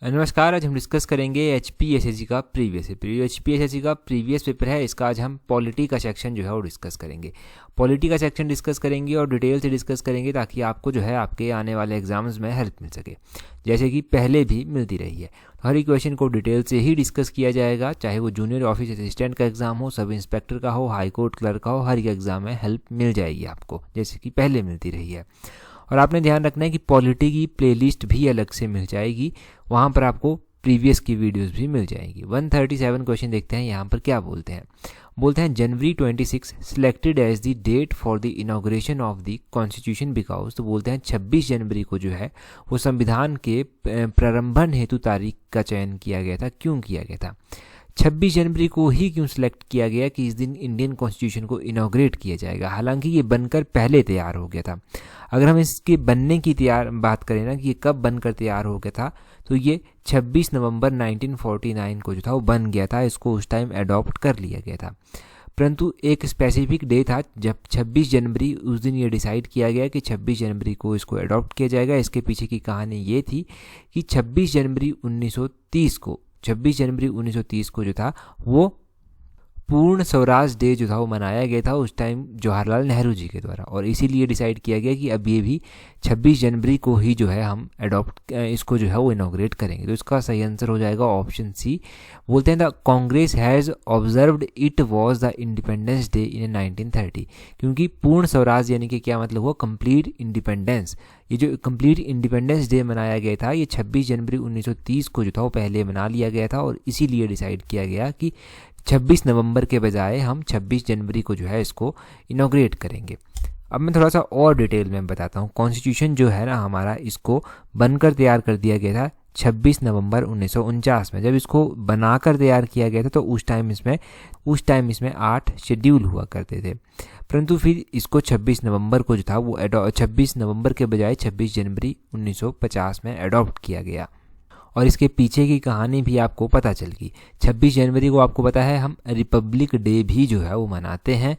नमस्कार। आज हम डिस्कस करेंगे HPSSC का प्रीवियस पेपर। HPSSC का प्रीवियस पेपर है, इसका आज हम पॉलिटी का सेक्शन जो है वो डिस्कस करेंगे। पॉलिटी का सेक्शन डिस्कस करेंगे और डिटेल से डिस्कस करेंगे ताकि आपको जो है आपके आने वाले एग्जाम्स में हेल्प मिल सके, जैसे कि पहले भी मिलती रही है। तो हर एक क्वेश्चन को डिटेल से ही डिस्कस किया जाएगा, चाहे वो जूनियर ऑफिस असिस्टेंट का एग्जाम हो, सब इंस्पेक्टर का हो, हाई कोर्ट क्लर्क का हो, हर एक एग्जाम में हेल्प मिल जाएगी आपको, जैसे कि पहले मिलती रही है। और आपने ध्यान रखना है कि पॉलिटी की प्लेलिस्ट भी अलग से मिल जाएगी, वहाँ पर आपको प्रीवियस की वीडियोस भी मिल जाएंगी। 137 क्वेश्चन देखते हैं यहाँ पर क्या बोलते हैं। बोलते हैं January 26 selected as the date for the inauguration of the constitution because. तो बोलते हैं 26 जनवरी को जो है वो संविधान के प्रारंभन हेतु तारीख का चयन किया गया था। क्यों किया गया था? 26 जनवरी को ही क्यों सिलेक्ट किया गया कि इस दिन इंडियन कॉन्स्टिट्यूशन को इनॉग्रेट किया जाएगा? हालांकि ये बनकर पहले तैयार हो गया था। अगर हम इसके बनने की बात करें ना कि ये कब बनकर तैयार हो गया था, तो ये 26 नवंबर 1949 को जो था वो बन गया था। इसको उस टाइम अडॉप्ट कर लिया गया था, परंतु एक स्पेसिफिक डे था जब 26 जनवरी, उस दिन ये डिसाइड किया गया कि 26 जनवरी को इसको अडॉप्ट किया जाएगा। इसके पीछे की कहानी ये थी कि 26 जनवरी 1930 को जो था वो पूर्ण स्वराज डे जो था वो मनाया गया था उस टाइम जवाहरलाल नेहरू जी के द्वारा, और इसीलिए डिसाइड किया गया कि अब ये भी 26 जनवरी को ही जो है हम इसको जो है वो इनॉग्रेट करेंगे। तो इसका सही आंसर हो जाएगा ऑप्शन सी। बोलते हैं the Congress has observed it was the independence day in 1930, क्योंकि पूर्ण स्वराज यानी कि क्या मतलब हुआ? Complete independence. ये जो कंप्लीट इंडिपेंडेंस डे मनाया गया था ये 26 जनवरी 1930 को जो था वो पहले मना लिया गया था, और इसीलिए डिसाइड किया गया कि 26 नवंबर के बजाय हम 26 जनवरी को जो है इसको इनॉग्रेट करेंगे। अब मैं थोड़ा सा और डिटेल में बताता हूँ। कॉन्स्टिट्यूशन जो है ना हमारा, इसको बनकर तैयार कर दिया गया था 26 नवंबर 1949 में। जब इसको बनाकर तैयार किया गया था तो उस टाइम इसमें 8 शेड्यूल हुआ करते थे, परंतु फिर इसको 26 नवंबर को जो था वो 26 नवंबर के बजाय 26 जनवरी 1950 में अडॉप्ट किया गया। और इसके पीछे की कहानी भी आपको पता चल गई। 26 जनवरी को आपको पता है हम रिपब्लिक डे भी जो है वो मनाते हैं।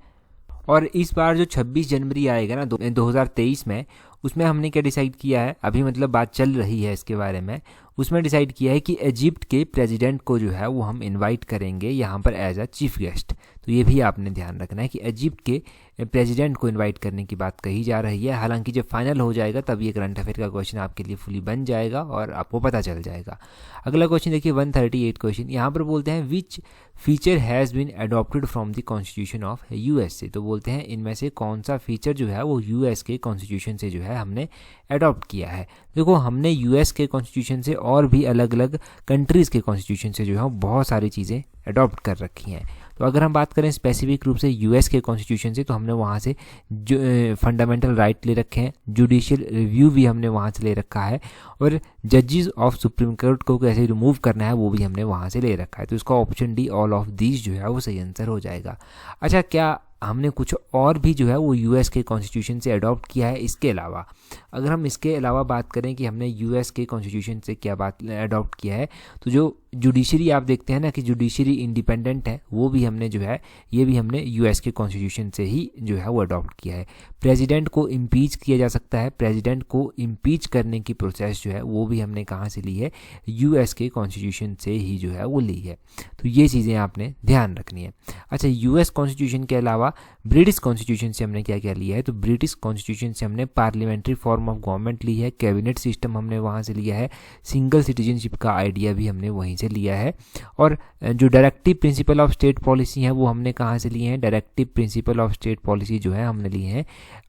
और इस बार जो 26 जनवरी आएगा ना 2023 में, उसमें हमने क्या डिसाइड किया है, अभी मतलब बात चल रही है इसके बारे में, उसमें डिसाइड किया है कि इजिप्ट के प्रेसिडेंट को जो है वो हम इनवाइट करेंगे यहाँ पर एज अ चीफ गेस्ट। तो ये भी आपने ध्यान रखना है कि इजिप्ट के प्रेसिडेंट को इनवाइट करने की बात कही जा रही है। हालांकि जब फाइनल हो जाएगा तब ये करंट अफेयर का क्वेश्चन आपके लिए फुली बन जाएगा और आपको पता चल जाएगा। अगला क्वेश्चन देखिए 138 क्वेश्चन। यहाँ पर बोलते हैं which feature has been adopted from the constitution of USA। तो बोलते हैं इनमें से कौन सा फीचर जो है वो US के कॉन्स्टिट्यूशन से जो है हमने अडॉप्ट किया है। देखो हमने US के कॉन्स्टिट्यूशन से और भी अलग अलग कंट्रीज़ के कॉन्स्टिट्यूशन से जो है बहुत सारी चीज़ें अडॉप्ट कर रखी हैं। तो अगर हम बात करें स्पेसिफिक रूप से US के कॉन्स्टिट्यूशन से, तो हमने वहाँ से जो फंडामेंटल राइट ले रखे हैं, जुडिशियल रिव्यू भी हमने वहाँ से ले रखा है, और जजेस ऑफ सुप्रीम कोर्ट को कैसे रिमूव करना है वो भी हमने वहाँ से ले रखा है। तो इसका option D all of these जो है वो सही आंसर हो जाएगा। अच्छा, क्या हमने कुछ और भी जो है वो US के कॉन्स्टिट्यूशन से अडॉप्ट किया है इसके अलावा? अगर हम इसके अलावा बात करें कि हमने US के कॉन्स्टिट्यूशन से क्या बात अडॉप्ट किया है, तो जो जुडिशरी आप देखते हैं ना कि जुडिशरी इंडिपेंडेंट है, वो भी हमने जो है ये भी हमने US के कॉन्स्टिट्यूशन से ही जो है वो अडॉप्ट किया है। प्रेसिडेंट को इम्पीच किया जा सकता है, प्रेसिडेंट को इम्पीच करने की प्रोसेस जो है वो भी हमने कहाँ से ली है? US के कॉन्स्टिट्यूशन से ही जो है वो ली है। तो ये चीज़ें आपने ध्यान रखनी है। अच्छा, US कॉन्स्टिट्यूशन के अलावा ब्रिटिश कॉन्स्टिट्यूशन से हमने क्या क्या लिया है? तो ब्रिटिश कॉन्स्टिट्यूशन से हमने पार्लियामेंट्री फॉर्म ऑफ गवर्नमेंट ली है, कैबिनेट सिस्टम हमने वहाँ से लिया है, सिंगल सिटीजनशिप का आइडिया भी हमने वहीं से लिया है, और जो directive principle of state policy है वो हमने कहाँ से लिए हैं? Directive principle of state policy जो है हमने लिए हैं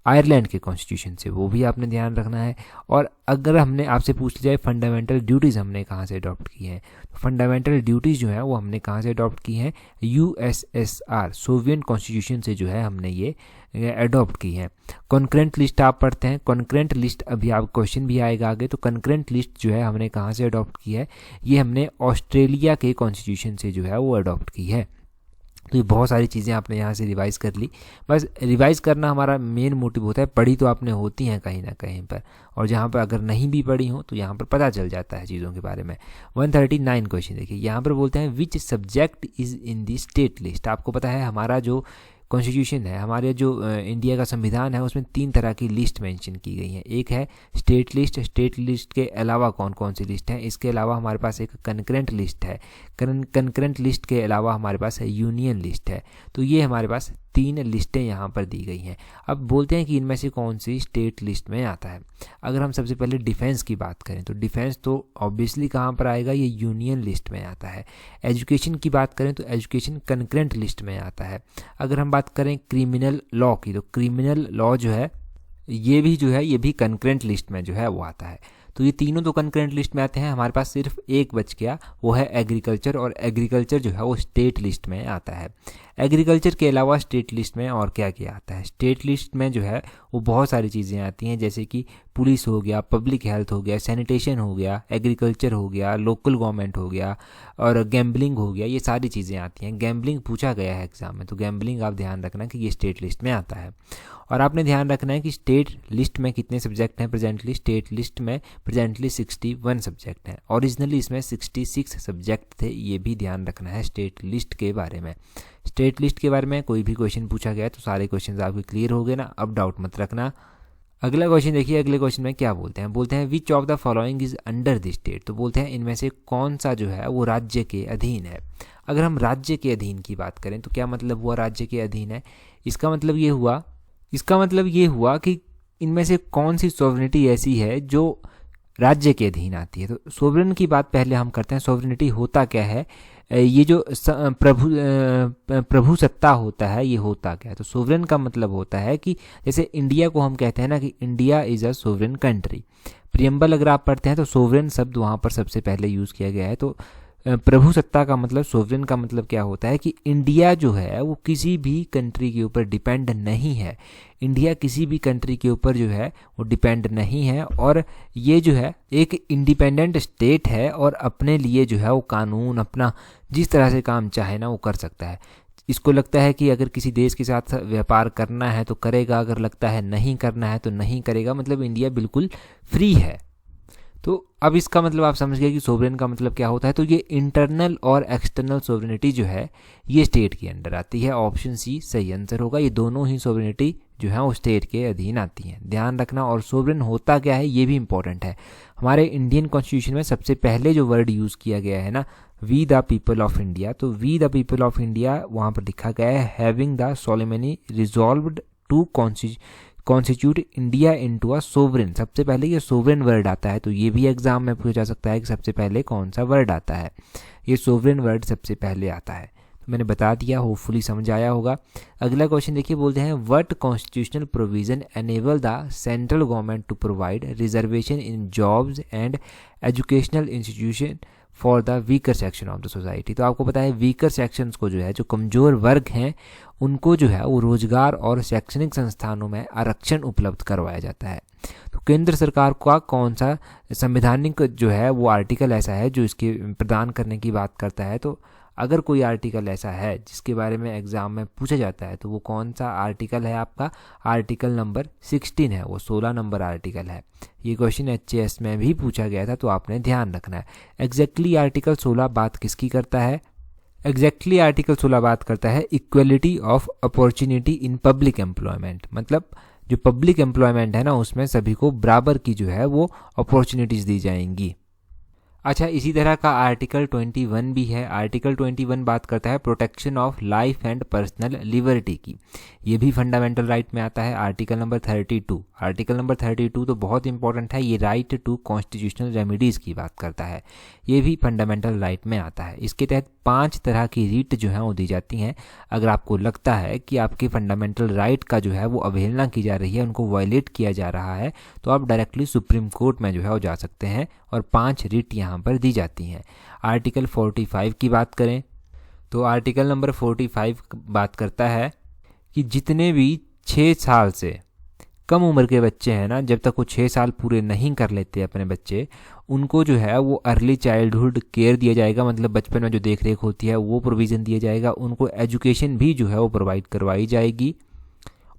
आयरलैंड के कॉन्स्टिट्यूशन से, वो भी आपने ध्यान रखना है। और अगर हमने आपसे पूछ लिया जाए फंडामेंटल ड्यूटीज़ हमने कहाँ से अडॉप्ट की हैं, तो फंडामेंटल ड्यूटीज़ जो है वो हमने कहाँ से अडॉप्ट की हैं? USSR सोवियत कॉन्स्टिट्यूशन से जो है हमने ये अडॉप्ट की है। कॉन्करेंट लिस्ट आप पढ़ते हैं, कॉन्करेंट लिस्ट अभी आप क्वेश्चन भी आएगा आगे, तो कॉन्करेंट लिस्ट जो है हमने कहाँ से अडॉप्ट की है? ये हमने ऑस्ट्रेलिया के कॉन्स्टिट्यूशन से जो है वो अडॉप्ट की है। तो ये बहुत सारी चीज़ें आपने यहाँ से रिवाइज़ कर ली। बस रिवाइज़ करना हमारा मेन मोटिव होता है, पढ़ी तो आपने होती हैं कहीं ना कहीं पर, और जहाँ पर अगर नहीं भी पढ़ी हो तो यहाँ पर पता चल जाता है चीज़ों के बारे में। 139 क्वेश्चन देखिए, यहाँ पर बोलते हैं which subject is in the state list. आपको पता है हमारा जो कॉन्स्टिट्यूशन है, हमारे जो इंडिया का संविधान है, उसमें 3 तरह की लिस्ट मेंशन की गई है। एक है स्टेट लिस्ट, स्टेट लिस्ट के अलावा कौन कौन सी लिस्ट है, इसके अलावा हमारे पास एक कंकरेंट लिस्ट है, कंकरेंट लिस्ट के अलावा हमारे पास यूनियन लिस्ट है। तो ये हमारे पास 3 लिस्टें यहाँ पर दी गई हैं। अब बोलते हैं कि इनमें से कौन सी स्टेट लिस्ट में आता है। अगर हम सबसे पहले डिफेंस की बात करें तो डिफेंस तो ऑब्वियसली कहाँ पर आएगा, ये यूनियन लिस्ट में आता है। एजुकेशन की बात करें तो एजुकेशन कंकरेंट लिस्ट में आता है। अगर हम बात करें क्रिमिनल लॉ की तो क्रिमिनल लॉ जो है ये भी कंकरेंट लिस्ट में जो है वो आता है। तो ये तीनों तो कंकरेंट लिस्ट में आते हैं। हमारे पास सिर्फ एक बच गया, वो है एग्रीकल्चर, और एग्रीकल्चर जो है वो स्टेट लिस्ट में आता है। एग्रीकल्चर के अलावा स्टेट लिस्ट में और क्या क्या आता है, स्टेट लिस्ट में जो है वो बहुत सारी चीज़ें आती हैं, जैसे कि पुलिस हो गया, पब्लिक हेल्थ हो गया, सैनिटेशन हो गया, एग्रीकल्चर हो गया, लोकल गवर्नमेंट हो गया, और गैम्बलिंग हो गया। ये सारी चीज़ें आती हैं। गैम्बलिंग पूछा गया है एग्जाम में, तो गैम्बलिंग आप ध्यान रखना कि ये स्टेट लिस्ट में आता है। और आपने ध्यान रखना है कि स्टेट लिस्ट में कितने सब्जेक्ट हैं प्रेजेंटली। स्टेट लिस्ट में प्रेजेंटली 61 सब्जेक्ट हैं। ओरिजिनली इसमें 66 सब्जेक्ट थे, ये भी ध्यान रखना है स्टेट लिस्ट के बारे में। स्टेट लिस्ट के बारे में कोई भी क्वेश्चन पूछा गया तो सारे क्वेश्चन आपके क्लियर हो गए ना, अब डाउट मत रखना। अगला क्वेश्चन देखिए, अगले क्वेश्चन में क्या बोलते हैं which of the following is under the state. तो बोलते हैं इनमें से कौन सा जो है वो राज्य के अधीन है। अगर हम राज्य के अधीन की बात करें तो क्या मतलब हुआ राज्य के अधीन है, इसका मतलब ये हुआ कि इनमें से कौन सी सॉवरेनिटी ऐसी है जो राज्य के अधीन आती है। तो सोवरेन की बात पहले हम करते हैं। सोवरेनिटी होता क्या है, ये जो प्रभु सत्ता होता है, ये होता क्या है। तो सोवरेन का मतलब होता है कि जैसे इंडिया को हम कहते हैं ना कि India is a sovereign country. Preamble अगर आप पढ़ते हैं तो सोवरेन शब्द वहाँ पर सबसे पहले यूज़ किया गया है। तो प्रभु सत्ता का मतलब, सोवरेन का मतलब क्या होता है कि इंडिया जो है वो किसी भी कंट्री के ऊपर डिपेंड नहीं है। इंडिया किसी भी कंट्री के ऊपर जो है वो डिपेंड नहीं है, और ये जो है एक इंडिपेंडेंट स्टेट है, और अपने लिए जो है वो कानून अपना जिस तरह से काम चाहे ना वो कर सकता है। इसको लगता है कि अगर किसी देश के साथ व्यापार करना है तो करेगा, अगर लगता है नहीं करना है तो नहीं करेगा। मतलब इंडिया बिल्कुल फ्री है। तो अब इसका मतलब आप समझ गए कि सोवरेन का मतलब क्या होता है। तो ये इंटरनल और एक्सटर्नल सोवरेनिटी जो है ये स्टेट के अंडर आती है। ऑप्शन सी सही आंसर होगा। ये दोनों ही सोवरेनिटी जो है वो स्टेट के अधीन आती हैं, ध्यान रखना। और सोवरेन होता क्या है ये भी इंपॉर्टेंट है। हमारे इंडियन कॉन्स्टिट्यूशन में सबसे पहले जो वर्ड यूज़ किया गया है ना, we the people of India, तो we the people of India वहाँ पर लिखा गया है having the solemnly resolved to constitute India into a sovereign. सबसे पहले ये सोवरेन वर्ड आता है। तो ये भी एग्जाम में पूछा जा सकता है कि सबसे पहले कौन सा वर्ड आता है। ये सोवरेन वर्ड सबसे पहले आता है। तो मैंने बता दिया, होपफुली समझ आया होगा। अगला क्वेश्चन देखिए, बोलते हैं what constitutional provision enable the central government to provide reservation in jobs and educational institution for the weaker section of the society. तो आपको पता है वीकर सेक्शंस को जो है, जो कमज़ोर वर्ग हैं, उनको जो है वो रोजगार और शैक्षणिक संस्थानों में आरक्षण उपलब्ध करवाया जाता है। तो केंद्र सरकार का कौन सा संवैधानिक जो है वो आर्टिकल ऐसा है जो इसके प्रदान करने की बात करता है। तो अगर कोई आर्टिकल ऐसा है जिसके बारे में एग्जाम में पूछा जाता है तो वो कौन सा आर्टिकल है आपका, आर्टिकल नंबर 16 है, वो 16 नंबर आर्टिकल है। ये क्वेश्चन HAS में भी पूछा गया था, तो आपने ध्यान रखना है। एग्जैक्टली आर्टिकल 16 बात किसकी करता है, एग्जैक्टली आर्टिकल 16 बात करता है equality of opportunity in public employment. मतलब जो पब्लिक एम्प्लॉयमेंट है ना, उसमें सभी को बराबर की जो है वो अपॉर्चुनिटीज़ दी जाएंगी। अच्छा, इसी तरह का आर्टिकल 21 भी है। आर्टिकल 21 बात करता है protection of life and personal liberty की। ये भी फंडामेंटल राइट में आता है। आर्टिकल नंबर 32 तो बहुत इंपॉर्टेंट है। ये राइट टू कॉन्स्टिट्यूशनल रेमेडीज़ की बात करता है। ये भी फंडामेंटल राइट में आता है। इसके तहत 5 तरह की रीट जो है वो दी जाती हैं। अगर आपको लगता है कि आपके फंडामेंटल राइट का जो है वो अवहेलना की जा रही है, उनको वायलेट किया जा रहा है, तो आप डायरेक्टली सुप्रीम कोर्ट में जो है वो जा सकते हैं, और 5 रीट यहाँ पर दी जाती हैं। आर्टिकल 45 की बात करें तो आर्टिकल नंबर 45 बात करता है कि जितने भी 6 साल से कम उम्र के बच्चे हैं ना, जब तक वो 6 साल पूरे नहीं कर लेते अपने बच्चे, उनको जो है वो अर्ली चाइल्डहुड केयर दिया जाएगा। मतलब बचपन में जो देख रेख होती है वो प्रोविज़न दिया जाएगा। उनको एजुकेशन भी जो है वो प्रोवाइड करवाई जाएगी,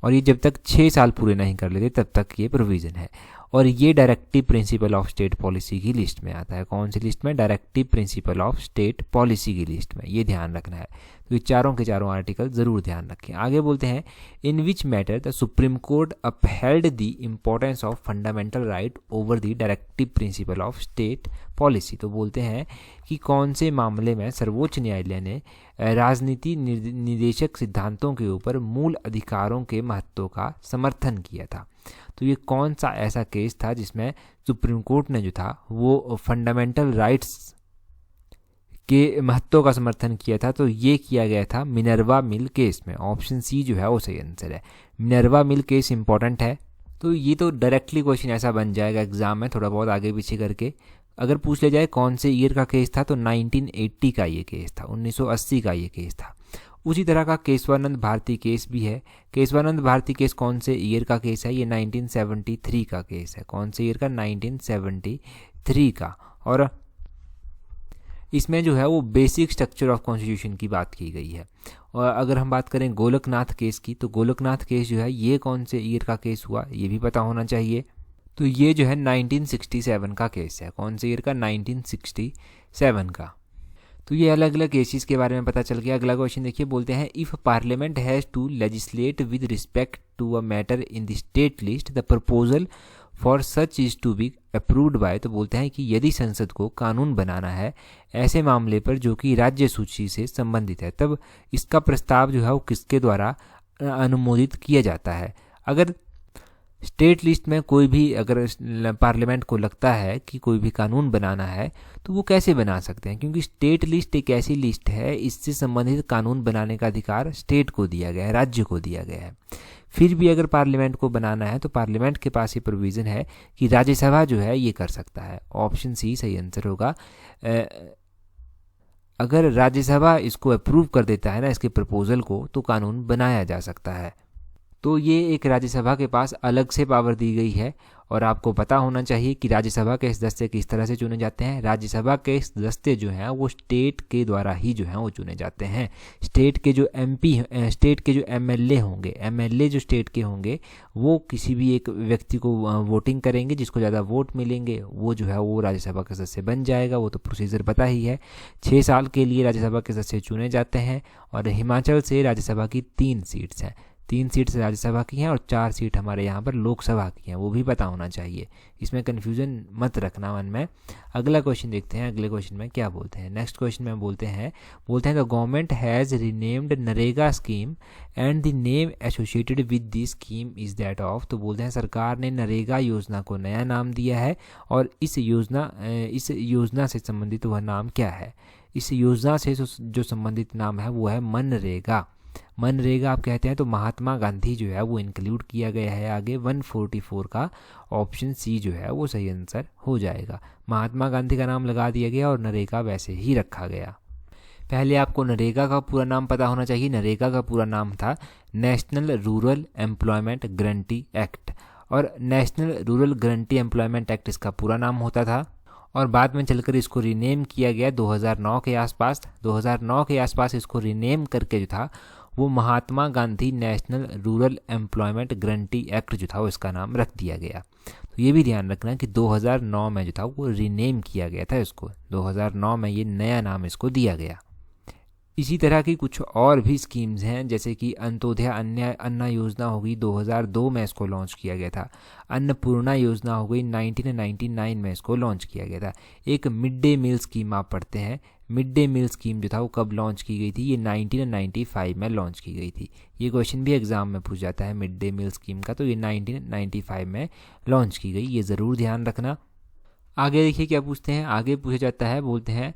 और ये जब तक 6 साल पूरे नहीं कर लेते तब तक ये प्रोविज़न है। और ये directive principle of state policy की लिस्ट में आता है। कौन सी लिस्ट में? Directive principle of state policy की लिस्ट में, ये ध्यान रखना है। तो ये चारों के चारों आर्टिकल ज़रूर ध्यान रखें। आगे बोलते हैं, in which matter the supreme court upheld the importance of fundamental right over the directive principle of state policy. तो बोलते हैं कि कौन से मामले में सर्वोच्च न्यायालय ने राजनीति निर्देशक सिद्धांतों के ऊपर मूल अधिकारों के महत्व का समर्थन किया था। तो ये कौन सा ऐसा केस था जिसमें सुप्रीम कोर्ट ने जो था वो फंडामेंटल राइट्स के महत्व का समर्थन किया था? तो ये किया गया था मिनर्वा मिल केस में। ऑप्शन सी जो है वो सही आंसर है। मिनर्वा मिल केस इंपॉर्टेंट है। तो ये तो डायरेक्टली क्वेश्चन ऐसा बन जाएगा एग्जाम में, थोड़ा बहुत आगे पीछे करके। अगर पूछ ले जाए कौन से ईयर का केस था, तो 1980 का ये केस था, 1980 का ये केस था। उसी तरह का केशवानंद भारती केस भी है। केशवानंद भारती केस कौन से ईयर का केस है? ये 1973 का केस है। कौन से ईयर का? 1973 का। और इसमें जो है वो बेसिक स्ट्रक्चर ऑफ कॉन्स्टिट्यूशन की बात की गई है। और अगर हम बात करें गोलकनाथ केस की, तो गोलकनाथ केस जो है ये कौन से ईयर का केस हुआ, ये भी पता होना चाहिए। तो ये जो है 1967 का केस है। कौन से ईयर का? 1967 का। तो ये अलग अलग केसेस के बारे में पता चल गया। अगला क्वेश्चन देखिए, बोलते हैं, if parliament has to legislate with respect to a matter in the state list the proposal for such is to be approved by. तो बोलते हैं कि यदि संसद को कानून बनाना है ऐसे मामले पर जो कि राज्य सूची से संबंधित है, तब इसका प्रस्ताव जो है वो किसके द्वारा अनुमोदित किया जाता है? अगर स्टेट लिस्ट में कोई भी, अगर पार्लियामेंट को लगता है कि कोई भी कानून बनाना है, तो वो कैसे बना सकते हैं? क्योंकि स्टेट लिस्ट एक ऐसी लिस्ट है, इससे संबंधित कानून बनाने का अधिकार स्टेट को दिया गया है, राज्य को दिया गया है। फिर भी अगर पार्लियामेंट को बनाना है तो पार्लियामेंट के पास ये प्रोविज़न है कि राज्यसभा जो है ये कर सकता है। ऑप्शन सी सही आंसर होगा। अगर राज्यसभा इसको अप्रूव कर देता है ना, इसके प्रपोजल को, तो कानून बनाया जा सकता है। तो ये एक राज्यसभा के पास अलग से पावर दी गई है। और आपको पता होना चाहिए कि राज्यसभा के सदस्य किस तरह से चुने जाते हैं। राज्यसभा के सदस्य जो हैं वो स्टेट के द्वारा ही जो हैं वो चुने जाते हैं। स्टेट के जो एमपी, स्टेट के जो एमएलए होंगे, एमएलए जो स्टेट के होंगे, वो किसी भी एक व्यक्ति को वोटिंग करेंगे, जिसको ज़्यादा वोट मिलेंगे वो जो है वो राज्यसभा का सदस्य बन जाएगा। वो तो प्रोसीजर पता ही है। 6 साल के लिए राज्यसभा के सदस्य चुने जाते हैं। और हिमाचल से राज्यसभा की 3 सीट्स हैं। 3 सीट्स राज्यसभा की हैं और 4 सीट हमारे यहाँ पर लोकसभा की हैं, वो भी पता होना चाहिए। इसमें कन्फ्यूज़न मत रखना मन में। अगला क्वेश्चन देखते हैं, अगले क्वेश्चन में क्या बोलते हैं। नेक्स्ट क्वेश्चन में बोलते हैं the government has renamed NREGA scheme and the name associated with the scheme is that of. तो बोलते हैं सरकार ने नरेगा योजना को नया नाम दिया है और इस योजना से संबंधित वह नाम क्या है? इस योजना से जो संबंधित नाम है वो है मनरेगा। मनरेगा आप कहते हैं तो महात्मा गांधी जो है वो इंक्लूड किया गया है आगे। 144 का ऑप्शन सी जो है वो सही आंसर हो जाएगा। महात्मा गांधी का नाम लगा दिया गया और नरेगा वैसे ही रखा गया। पहले आपको नरेगा का पूरा नाम पता होना चाहिए। नरेगा का पूरा नाम था national rural employment guarantee act, और national rural guarantee employment act इसका पूरा नाम होता था। और बाद में चलकर इसको रीनेम किया गया 2009 के आसपास। 2009 के आसपास इसको रीनेम करके जो था वो Mahatma Gandhi national rural employment guarantee act जो था वो इसका नाम रख दिया गया। तो ये भी ध्यान रखना कि 2009 में जो था वो रीनेम किया गया था इसको। 2009 में ये नया नाम इसको दिया गया। इसी तरह की कुछ और भी स्कीम्स हैं, जैसे कि अंत्योदय अन्ना योजना हो गई, 2002 में इसको लॉन्च किया गया था। अन्नपूर्णा योजना हो गई, 1999 में इसको लॉन्च किया गया था। एक मिड डे मील स्कीम आप पढ़ते हैं। मिड डे मील स्कीम जो था वो कब लॉन्च की गई थी? ये 1995 में लॉन्च की गई थी। ये क्वेश्चन भी एग्जाम में पूछ जाता है मिड डे मील स्कीम का, तो ये 1995 में लॉन्च की गई, ये ज़रूर ध्यान रखना। आगे देखिए क्या पूछते हैं। आगे पूछा जाता है, बोलते हैं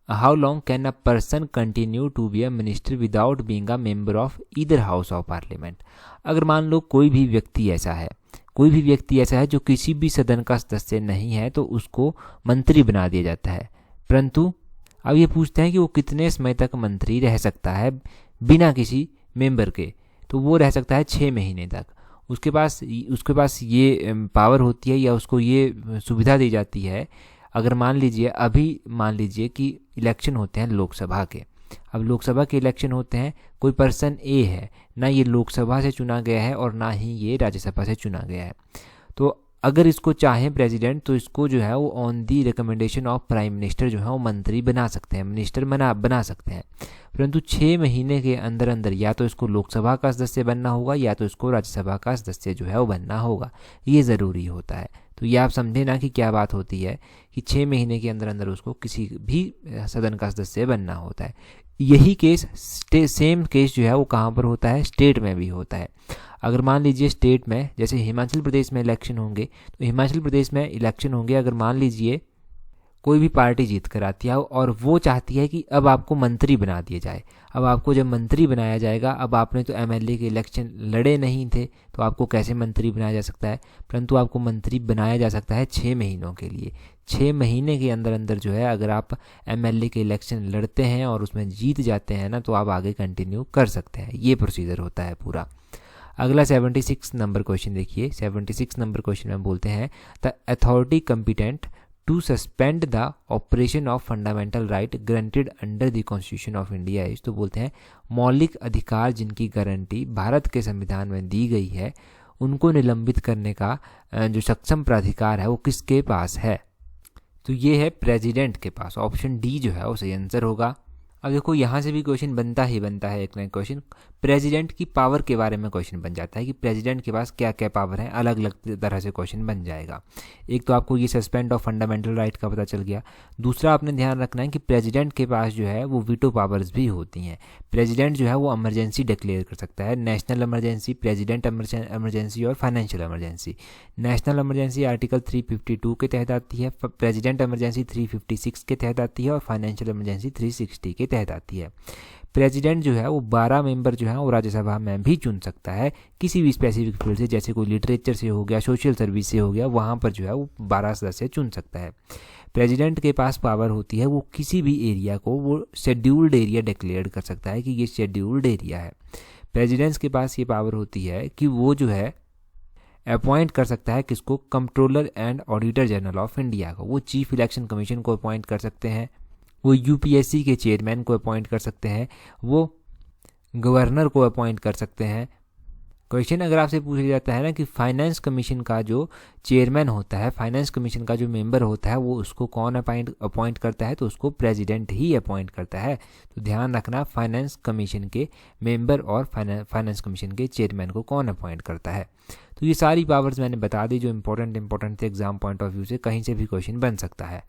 how long can a person continue to be a minister without being a member of either house of parliament. अगर मान लो कोई भी व्यक्ति ऐसा है जो किसी भी सदन का सदस्य नहीं है, तो उसको मंत्री बना दिया जाता है। परंतु अब ये पूछते हैं कि वो कितने समय तक मंत्री रह सकता है बिना किसी मेंबर के? तो वो रह सकता है 6 महीने तक। उसके पास ये पावर होती है या उसको ये सुविधा दी जाती है। अगर मान लीजिए कि इलेक्शन होते हैं लोकसभा के। अब लोकसभा के इलेक्शन होते हैं, कोई पर्सन ए है, ना ये लोकसभा से चुना गया है और ना ही ये राज्यसभा से चुना गया है। तो अगर इसको चाहें प्रेसिडेंट तो इसको जो है वो on the recommendation of prime minister जो है वो मंत्री बना सकते हैं, मिनिस्टर बना सकते हैं। परंतु 6 महीने के अंदर अंदर या तो इसको लोकसभा का सदस्य बनना होगा या तो इसको राज्यसभा का सदस्य जो है वो बनना होगा, ये ज़रूरी होता है। तो ये आप समझे ना कि क्या बात होती है कि 6 महीने के अंदर अंदर उसको किसी भी सदन का सदस्य बनना होता है। यही केस सेम केस जो है वो कहाँ पर होता है, स्टेट में भी होता है। अगर मान लीजिए स्टेट में जैसे हिमाचल प्रदेश में इलेक्शन होंगे, तो हिमाचल प्रदेश में इलेक्शन होंगे, अगर मान लीजिए कोई भी पार्टी जीत कर आती है और वो चाहती है कि अब आपको मंत्री बना दिया जाए। अब आपको जब मंत्री बनाया जाएगा, अब आपने तो एमएलए के इलेक्शन लड़े नहीं थे तो आपको कैसे मंत्री बनाया जा सकता है, परंतु आपको मंत्री बनाया जा सकता है 6 महीनों के लिए। 6 महीने के अंदर अंदर जो है अगर आप एमएलए के इलेक्शन लड़ते हैं और उसमें जीत जाते हैं ना, तो आप आगे कंटिन्यू कर सकते हैं। ये प्रोसीजर होता है पूरा। अगला 76 नंबर क्वेश्चन देखिए। 76 नंबर क्वेश्चन में बोलते हैं the authority competent to suspend the operation of fundamental right granted under the constitution of India is. तो बोलते हैं मौलिक अधिकार जिनकी गारंटी भारत के संविधान में दी गई है, उनको निलंबित करने का जो सक्षम प्राधिकार है वो किसके पास है? तो ये है प्रेसिडेंट के पास। ऑप्शन डी जो है वो सही आंसर होगा। अब देखो यहाँ से भी क्वेश्चन बनता है एक नया क्वेश्चन प्रेसिडेंट की पावर के बारे में क्वेश्चन बन जाता है कि प्रेसिडेंट के पास क्या क्या पावर है, अलग अलग तरह से क्वेश्चन बन जाएगा। एक तो आपको ये सस्पेंड ऑफ फंडामेंटल राइट का पता चल गया। दूसरा आपने ध्यान रखना है कि प्रेसिडेंट के पास जो है वो वीटो पावर्स भी होती हैं। प्रेसिडेंट जो है वो इमरजेंसी डिक्लेयर कर सकता है, नेशनल इमरजेंसी, प्रेसिडेंट इमरजेंसी और financial emergency. National emergency article 352 के तहत आती है, प्रेसिडेंट इमरजेंसी 356 के तहत आती है और फाइनेंशियल इमरजेंसी 360 के तहत आती है। प्रेसिडेंट जो है वो 12 मेंबर जो है वो राज्यसभा में भी चुन सकता है किसी भी स्पेसिफिक फील्ड से, जैसे कोई लिटरेचर से हो गया, सोशल सर्विस से हो गया, वहाँ पर जो है वो 12 सदस्य चुन सकता है। प्रेसिडेंट के पास पावर होती है वो किसी भी एरिया को वो शेड्यूल्ड एरिया डिक्लेयर कर सकता है कि ये शेड्यूल्ड एरिया है। प्रेसिडेंट के पास ये पावर होती है कि वो जो है अपॉइंट कर सकता है किसको, controller and auditor general of India को। वो चीफ इलेक्शन कमीशन को अपॉइंट कर सकते हैं, वो यूपीएससी के चेयरमैन को अपॉइंट कर सकते हैं, वो गवर्नर को अपॉइंट कर सकते हैं। क्वेश्चन अगर आपसे पूछा जाता है ना कि फाइनेंस कमीशन का जो चेयरमैन होता है, फाइनेंस कमीशन का जो मेंबर होता है, वो उसको कौन अपॉइंट करता है, तो उसको प्रेसिडेंट ही अपॉइंट करता है। तो ध्यान रखना फाइनेंस कमीशन के मेंबर और फाइनेंस कमीशन के चेयरमैन को कौन अपॉइंट करता है। तो ये सारी पावर्स मैंने बता दी जो इंपॉर्टेंट थे एग्जाम पॉइंट ऑफ व्यू से, कहीं से भी क्वेश्चन बन सकता है।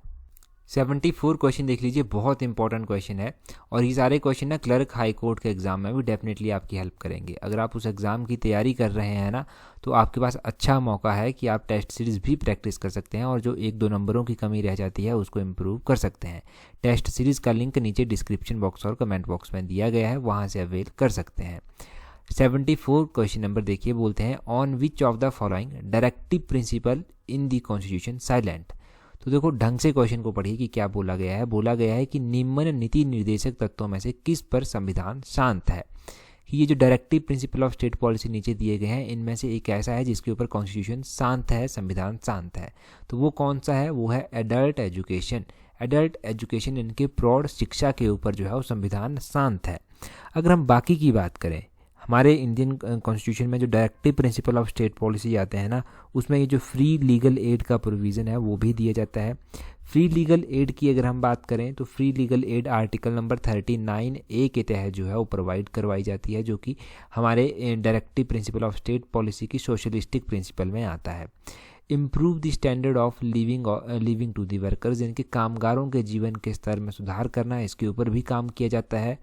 74 क्वेश्चन देख लीजिए, बहुत इंपॉर्टेंट क्वेश्चन है और ये सारे क्वेश्चन ना क्लर्क हाई कोर्ट के एग्जाम में भी डेफिनेटली आपकी हेल्प करेंगे। अगर आप उस एग्ज़ाम की तैयारी कर रहे हैं ना, तो आपके पास अच्छा मौका है कि आप टेस्ट सीरीज़ भी प्रैक्टिस कर सकते हैं और जो 1-2 नंबरों की कमी रह जाती है उसको इम्प्रूव कर सकते हैं। टेस्ट सीरीज़ का लिंक नीचे डिस्क्रिप्शन बॉक्स और कमेंट बॉक्स में दिया गया है, वहाँ से अवेल कर सकते हैं। 74 क्वेश्चन नंबर देखिए, बोलते हैं on which of the following directive principle in the constitution silent. तो देखो ढंग से क्वेश्चन को पढ़िए कि क्या बोला गया है। बोला गया है कि निम्न नीति निर्देशक तत्वों में से किस पर संविधान शांत है। कि ये जो directive principle of state policy नीचे दिए गए हैं, इनमें से एक ऐसा है जिसके ऊपर कॉन्स्टिट्यूशन शांत है, संविधान शांत है। तो वो कौन सा है? वो है एडल्ट एजुकेशन। एडल्ट एजुकेशन इनके प्रौढ़ शिक्षा के ऊपर जो है वो संविधान शांत है। अगर हम बाकी की बात करें, हमारे इंडियन कॉन्स्टिट्यूशन में जो directive principle of state policy आते हैं ना, उसमें ये जो फ्री लीगल एड का प्रोविज़न है वो भी दिया जाता है। फ्री लीगल एड की अगर हम बात करें तो free legal aid article number 39A के तहत जो है वो प्रोवाइड करवाई जाती है, जो कि हमारे directive principle of state policy की सोशलिस्टिक प्रिंसिपल में आता है। Improve the standard of living to the workers, इनके कामगारों के जीवन के स्तर में सुधार करना, इसके ऊपर भी काम किया जाता है।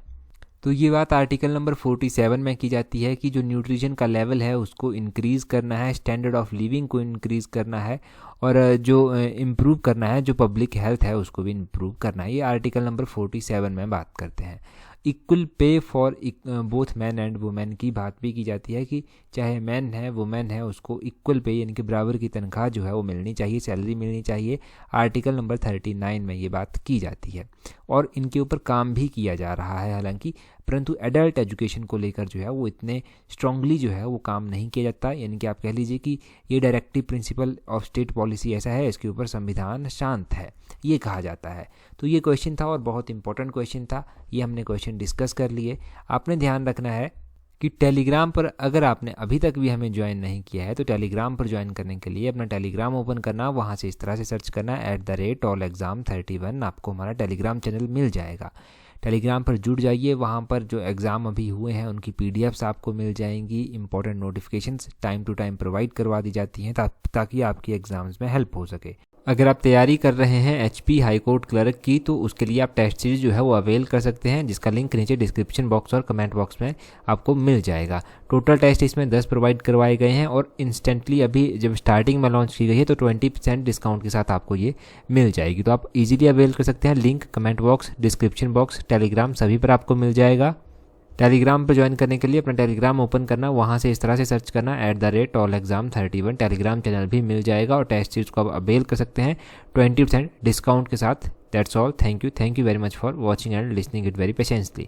तो ये बात आर्टिकल नंबर 47 में की जाती है कि जो न्यूट्रिशन का लेवल है उसको इंक्रीज़ करना है, स्टैंडर्ड ऑफ लिविंग को इंक्रीज़ करना है और जो इम्प्रूव करना है, जो पब्लिक हेल्थ है उसको भी इम्प्रूव करना है। ये आर्टिकल नंबर 47 में बात करते हैं। Equal pay for both man and women की बात भी की जाती है कि चाहे मैन है वुमेन है उसको इक्वल पे यानी कि बराबर की तनख्वाह जो है वो मिलनी चाहिए, सैलरी मिलनी चाहिए। आर्टिकल नंबर 39 में ये बात की जाती है और इनके ऊपर काम भी किया जा रहा है हालांकि, परंतु एडल्ट एजुकेशन को लेकर जो है वो इतने स्ट्रांगली जो है वो काम नहीं किया जाता। यानी कि आप कह लीजिए कि ये directive principle of state policy ऐसा है, इसके ऊपर संविधान शांत है, ये कहा जाता है। तो ये क्वेश्चन था और बहुत इंपॉर्टेंट क्वेश्चन था, ये हमने क्वेश्चन डिस्कस कर लिए। आपने ध्यान रखना है कि टेलीग्राम पर अगर आपने अभी तक भी हमें ज्वाइन नहीं किया है तो टेलीग्राम पर ज्वाइन करने के लिए अपना टेलीग्राम ओपन करना, वहाँ से इस तरह से सर्च करना @allexam31, आपको हमारा टेलीग्राम चैनल मिल जाएगा। टेलीग्राम पर जुड़ जाइए, वहाँ पर जो एग्ज़ाम अभी हुए हैं उनकी PDFs आपको मिल जाएंगी, important notifications time to time provide करवा दी जाती हैं ताकि आपकी एग्ज़ाम्स में हेल्प हो सके। अगर आप तैयारी कर रहे हैं HP हाई कोर्ट क्लर्क की तो उसके लिए आप टेस्ट सीरीज जो है वो अवेल कर सकते हैं, जिसका लिंक नीचे डिस्क्रिप्शन बॉक्स और कमेंट बॉक्स में आपको मिल जाएगा। टोटल टेस्ट इसमें 10 प्रोवाइड करवाए गए हैं और इंस्टेंटली अभी जब स्टार्टिंग में लॉन्च की गई है तो 20% डिस्काउंट के साथ आपको ये मिल जाएगी। तो आप इजीली अवेल कर सकते हैं। Link comment box, description box, Telegram सभी पर आपको मिल जाएगा। टेलीग्राम पर ज्वाइन करने के लिए अपना टेलीग्राम ओपन करना, वहाँ से इस तरह से सर्च करना @allexam31, टेलीग्राम चैनल भी मिल जाएगा और टेस्ट सीरीज को आप अवेल कर सकते हैं 20% डिस्काउंट के साथ। That's all. Thank you very much for watching and listening it very patiently.